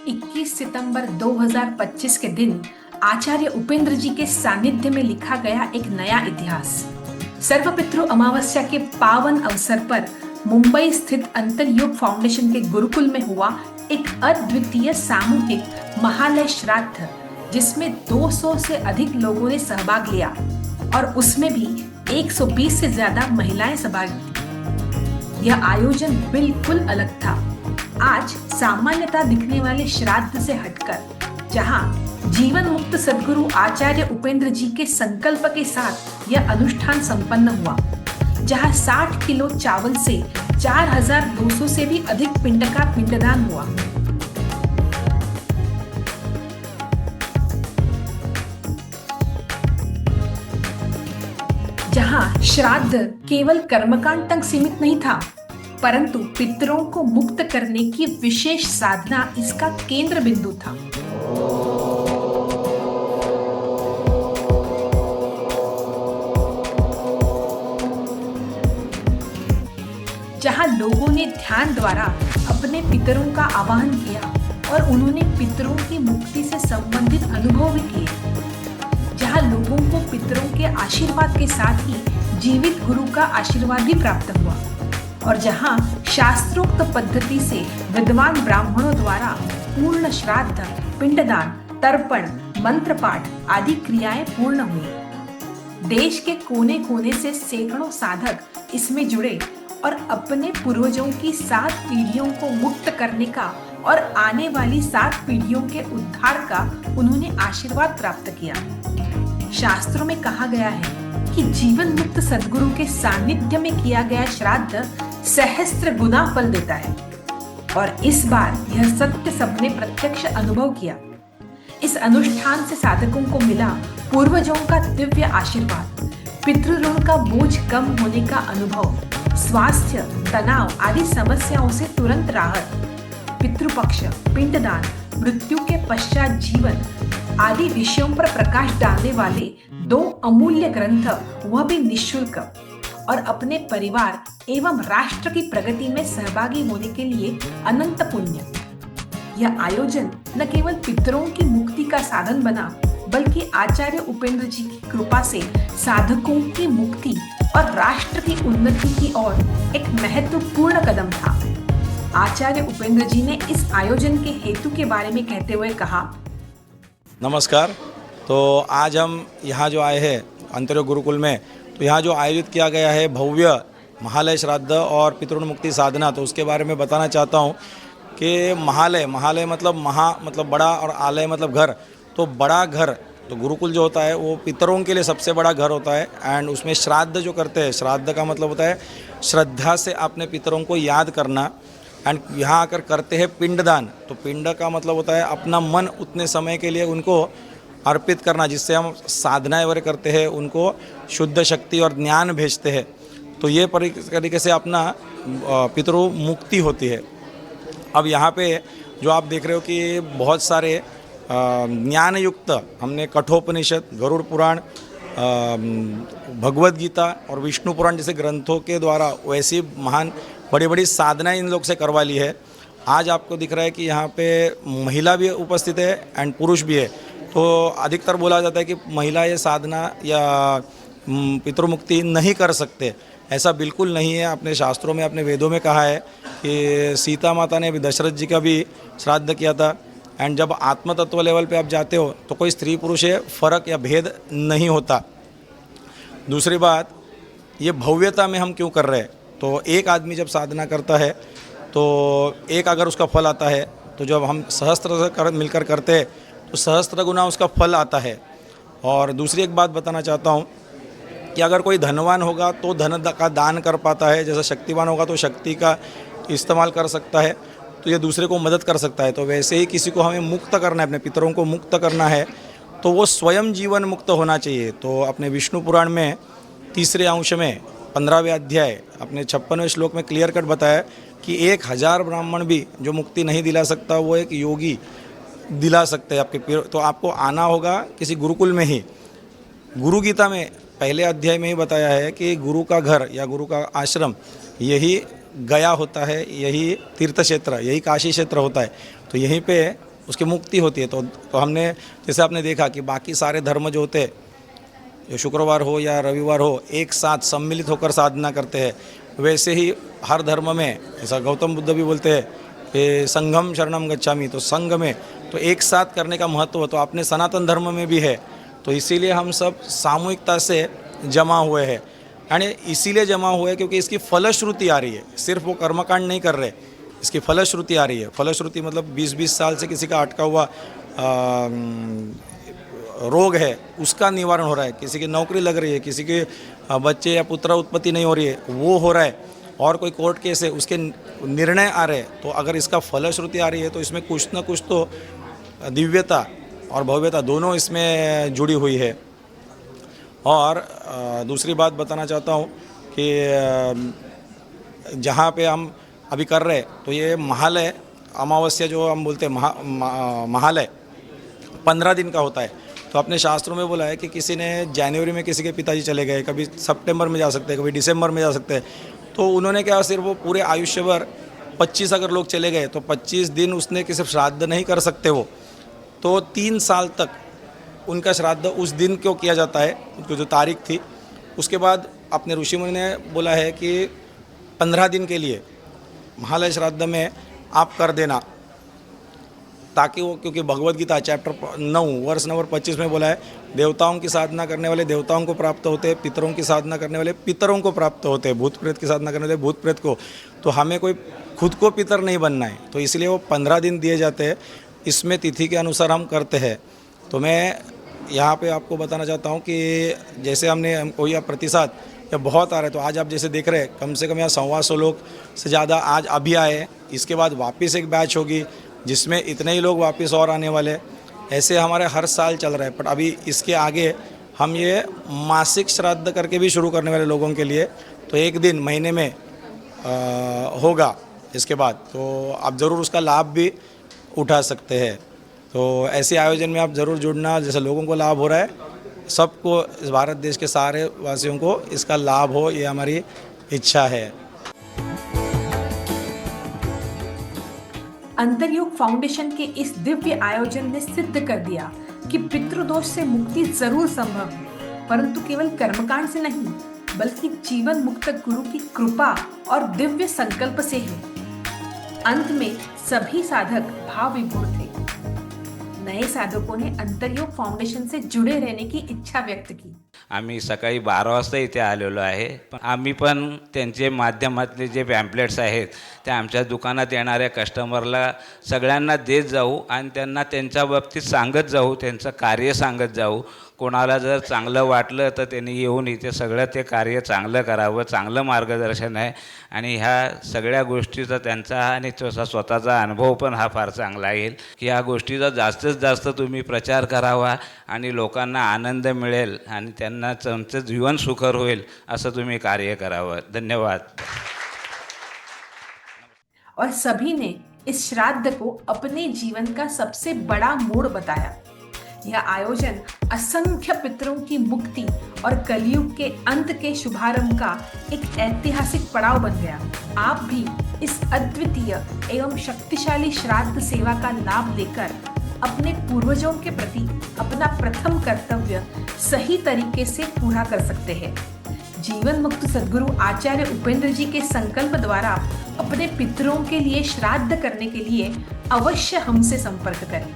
21 सितंबर 2025 के दिन आचार्य उपेंद्र जी के सानिध्य में लिखा गया एक नया इतिहास। सर्वपितृ अमावस्या के पावन अवसर पर मुंबई स्थित अंतरयोग फाउंडेशन के गुरुकुल में हुआ एक अद्वितीय सामूहिक महालय श्राद्ध, जिसमें 200 से अधिक लोगों ने सहभाग लिया और उसमें भी 120 से ज्यादा महिलाएं सहभागी थीं। यह आयोजन बिल्कुल अलग था। आज सामान्यता दिखने वाले श्राद्ध से हटकर जहां जीवन मुक्त सद्गुरु आचार्य उपेंद्र जी के संकल्प के साथ यह अनुष्ठान संपन्न हुआ, जहां 60 किलो चावल से 4200 से भी अधिक पिंड का पिंडदान हुआ। जहां श्राद्ध केवल कर्मकांड तक सीमित नहीं था, परंतु पितरों को मुक्त करने की विशेष साधना इसका केंद्र बिंदु था। जहां लोगों ने ध्यान द्वारा अपने पितरों का आवाहन किया और उन्होंने पितरों की मुक्ति से संबंधित अनुभव भी किए, जहां लोगों को पितरों के आशीर्वाद के साथ ही जीवित गुरु का आशीर्वाद भी प्राप्त हुआ, और जहां शास्त्रोक्त पद्धति से विद्वान ब्राह्मणों द्वारा पूर्ण श्राद्ध, पिंडदान, तर्पण, मंत्र पाठ आदि क्रियाएं पूर्ण हुई। देश के कोने कोने से सैकड़ों साधक इसमें जुड़े और अपने पूर्वजों की 7 पीढ़ियों को मुक्त करने का और आने वाली 7 पीढ़ियों के उद्धार का उन्होंने आशीर्वाद प्राप्त किया। शास्त्रों में कहा गया है कि जीवन मुक्त सद्गुरु के सानिध्य में किया गया श्राद्ध सहस्त्र गुना फल देता है, और इस बार यह सत्य सबने प्रत्यक्ष अनुभव किया। इस अनुष्ठान से साधकों को मिला पूर्वजों का दिव्य आशीर्वाद, पितृऋण का बोझ कम होने का अनुभव, स्वास्थ्य, तनाव आदि समस्याओं से तुरंत राहत, पितृपक्ष, पिंडदान, मृत्यु के पश्चात जीवन आदि विषयों पर प्रकाश डालने वाले 2 अमूल्य ग्रंथ, वह भी निःशुल्क, और अपने परिवार एवं राष्ट्र की प्रगति में सहभागी होने के लिए अनंत पुण्य। यह आयोजन न केवल पितरों की मुक्ति का साधन बना, बल्कि आचार्य उपेंद्र जी की कृपा से साधकों की मुक्ति और राष्ट्र की उन्नति की ओर एक महत्वपूर्ण कदम था। आचार्य उपेंद्र जी ने इस आयोजन के हेतु के बारे में कहते हुए कहा, नमस्कार। तो आज हम यहाँ जो आए हैं अंतरयोग गुरुकुल में, तो यहाँ जो आयोजित किया गया है भव्य महालय श्राद्ध और पितृण मुक्ति साधना, तो उसके बारे में बताना चाहता हूँ कि महालय मतलब बड़ा और आलय मतलब घर। तो बड़ा घर, तो गुरुकुल जो होता है वो पितरों के लिए सबसे बड़ा घर होता है। एंड उसमें श्राद्ध जो करते हैं, श्राद्ध का मतलब होता है श्रद्धा से अपने पितरों को याद करना। एंड यहाँ आकर करते हैं पिंडदान, तो पिंड का मतलब होता है अपना मन उतने समय के लिए उनको अर्पित करना, जिससे हम साधनाएं वगैरह करते हैं, उनको शुद्ध शक्ति और ज्ञान भेजते हैं। तो ये तरीके से अपना पितरों मुक्ति होती है। अब यहाँ पे जो आप देख रहे हो कि बहुत सारे ज्ञान युक्त हमने कठोपनिषद, गरुड़ पुराण, भगवद गीता और विष्णु पुराण जैसे ग्रंथों के द्वारा वैसी महान बड़ी बड़ी साधनाएं इन लोग से करवा ली है। आज आपको दिख रहा है कि यहाँ पे महिला भी उपस्थित है एंड पुरुष भी है। तो अधिकतर बोला जाता है कि महिला ये साधना या पितृमुक्ति नहीं कर सकते, ऐसा बिल्कुल नहीं है। अपने शास्त्रों में, अपने वेदों में कहा है कि सीता माता ने भी दशरथ जी का भी श्राद्ध किया था। एंड जब आत्म तत्व लेवल पे आप जाते हो तो कोई स्त्री पुरुष है फर्क या भेद नहीं होता। दूसरी बात, ये भव्यता में हम क्यों कर रहे हैं, तो एक आदमी जब साधना करता है तो एक अगर उसका फल आता है, तो जब हम सहस्त्र से मिलकर करते हैं तो सहस्त्र गुना उसका फल आता है। और दूसरी एक बात बताना चाहता हूँ कि अगर कोई धनवान होगा तो धन का दान कर पाता है, जैसा शक्तिवान होगा तो शक्ति का इस्तेमाल कर सकता है, तो ये दूसरे को मदद कर सकता है। तो वैसे ही किसी को हमें मुक्त करना है, अपने पितरों को मुक्त करना है, तो वो स्वयं जीवन मुक्त होना चाहिए। तो अपने विष्णु पुराण में 3रे अंश में 15वें अध्याय अपने 56वें श्लोक में क्लियर कट बताया कि 1000 ब्राह्मण भी जो मुक्ति नहीं दिला सकता, वो एक योगी दिला सकते हैं आपके। तो आपको आना होगा किसी गुरुकुल में ही। गुरु गीता में पहले अध्याय में ही बताया है कि गुरु का घर या गुरु का आश्रम यही गया होता है, यही तीर्थ क्षेत्र, यही काशी क्षेत्र होता है। तो यहीं पे उसकी मुक्ति होती है। तो हमने जैसे आपने देखा कि बाकी सारे धर्म जो होते हैं, जो शुक्रवार हो या रविवार हो, एक साथ सम्मिलित होकर साधना करते हैं, वैसे ही हर धर्म में, ऐसा गौतम बुद्ध भी बोलते हैं कि संघम शरणम गच्छामि, तो संघ में तो एक साथ करने का महत्व तो अपने सनातन धर्म में भी है। तो इसीलिए हम सब सामूहिकता से जमा हुए हैं, यानी इसीलिए जमा हुए क्योंकि इसकी फलश्रुति आ रही है। सिर्फ वो कर्मकांड नहीं कर रहे, इसकी फलश्रुति आ रही है। फलश्रुति मतलब 20-20 साल से किसी का अटका हुआ रोग है, उसका निवारण हो रहा है, किसी की नौकरी लग रही है, किसी के बच्चे या पुत्र उत्पत्ति नहीं हो रही है, वो हो रहा है, और कोई कोर्ट केस है उसके निर्णय आ रहे हैं। तो अगर इसका फलश्रुति आ रही है तो इसमें कुछ ना कुछ तो दिव्यता और भव्यता दोनों इसमें जुड़ी हुई है। और दूसरी बात बताना चाहता हूँ कि जहाँ पे हम अभी कर रहे हैं तो ये महालय अमावस्या जो हम बोलते हैं महालय 15 दिन का होता है। तो अपने शास्त्रों में बोला है कि किसी ने जनवरी में किसी के पिताजी चले गए, कभी सितंबर में जा सकते हैं, कभी दिसंबर में जा सकते हैं, तो उन्होंने क्या सिर्फ वो पूरे आयुष्य भर 25 अगर लोग चले गए तो 25 दिन उसने किसी श्राद्ध नहीं कर सकते वो, तो 3 साल तक उनका श्राद्ध उस दिन क्यों किया जाता है, उनकी जो तारीख थी। उसके बाद अपने ऋषि मुनि ने बोला है कि 15 दिन के लिए महालय श्राद्ध में आप कर देना, ताकि वो, क्योंकि भगवद गीता चैप्टर 9 वर्ष नंबर 25 में बोला है, देवताओं की साधना करने वाले देवताओं को प्राप्त होते हैं, पितरों की साधना करने वाले पितरों को प्राप्त होते हैं, भूत प्रेत की साधना करने वाले भूत प्रेत को। तो हमें कोई खुद को पितर नहीं बनना है, तो इसलिए वो 15 दिन दिए जाते हैं, इसमें तिथि के अनुसार हम करते हैं। तो मैं यहाँ पे आपको बताना चाहता हूँ कि जैसे हमको यह प्रतिशत या बहुत आ रहे, तो आज आप जैसे देख रहे हैं कम से कम यहाँ 125 लोग से ज़्यादा आज अभी आए। इसके बाद वापस एक बैच होगी जिसमें इतने ही लोग वापस और आने वाले। ऐसे हमारे हर साल चल रहा है। बट अभी इसके आगे हम ये मासिक श्राद्ध करके भी शुरू करने वाले लोगों के लिए, तो एक दिन महीने में होगा इसके बाद, तो आप ज़रूर उसका लाभ भी उठा सकते हैं। तो ऐसे आयोजन में आप ज़रूर जुड़ना, जैसे लोगों को लाभ हो रहा है, सबको, इस भारत देश के सारे वासियों को इसका लाभ हो, ये हमारी इच्छा है। अंतरयोग फाउंडेशन के इस दिव्य आयोजन ने सिद्ध कर दिया कि पितृदोष से मुक्ति जरूर संभव है, परंतु केवल कर्मकांड से नहीं, बल्कि जीवन मुक्त गुरु की कृपा और दिव्य संकल्प से ही। अंत में सभी साधक भाव विभोर थे। नए साधकों ने अंतरयोग फाउंडेशन से जुड़े रहने की इच्छा व्यक्त की। आम्ही सकाळी 12 वाजता इथे आलेलो आहे, पण आम्ही पण त्यांचे माध्यमातले जे पॅम्पलेट्स आहेत ते आमच्या दुकानात येणाऱ्या कस्टमरला सगळ्यांना देत जाऊ आणि त्यांना त्यांच्या बाबतीत सांगत जाऊ, त्यांचं कार्य सांगत जाऊ। कोणाला जर चांगलं वाटलं तर त्यांनी येऊन इथे सगळं ते कार्य चांगलं करावं, चांगलं मार्गदर्शन आहे। आणि ह्या सगळ्या गोष्टीचा त्यांचा आणि स्वतःचा अनुभव पण हा फार चांगला येईल की ह्या गोष्टीचा जास्तीत जास्त तुम्ही प्रचार करावा आणि लोकांना आनंद मिळेल आणि त्यांना त्यांचं जीवन सुखर होईल असं तुम्ही कार्य करावं। धन्यवाद। और सभी ने इस श्राद्ध को अपने जीवन का सबसे बड़ा मोड़ बताया। यह आयोजन असंख्य पितरों की मुक्ति और कलयुग के अंत के शुभारंभ का एक ऐतिहासिक पड़ाव बन गया। आप भी इस अद्वितीय एवं शक्तिशाली श्राद्ध सेवा का लाभ लेकर अपने पूर्वजों के प्रति अपना प्रथम कर्तव्य सही तरीके से पूरा कर सकते हैं। जीवन मुक्त सद्गुरु आचार्य उपेंद्र जी के संकल्प द्वारा अपने पितरों के लिए श्राद्ध करने के लिए अवश्य हमसे संपर्क करें।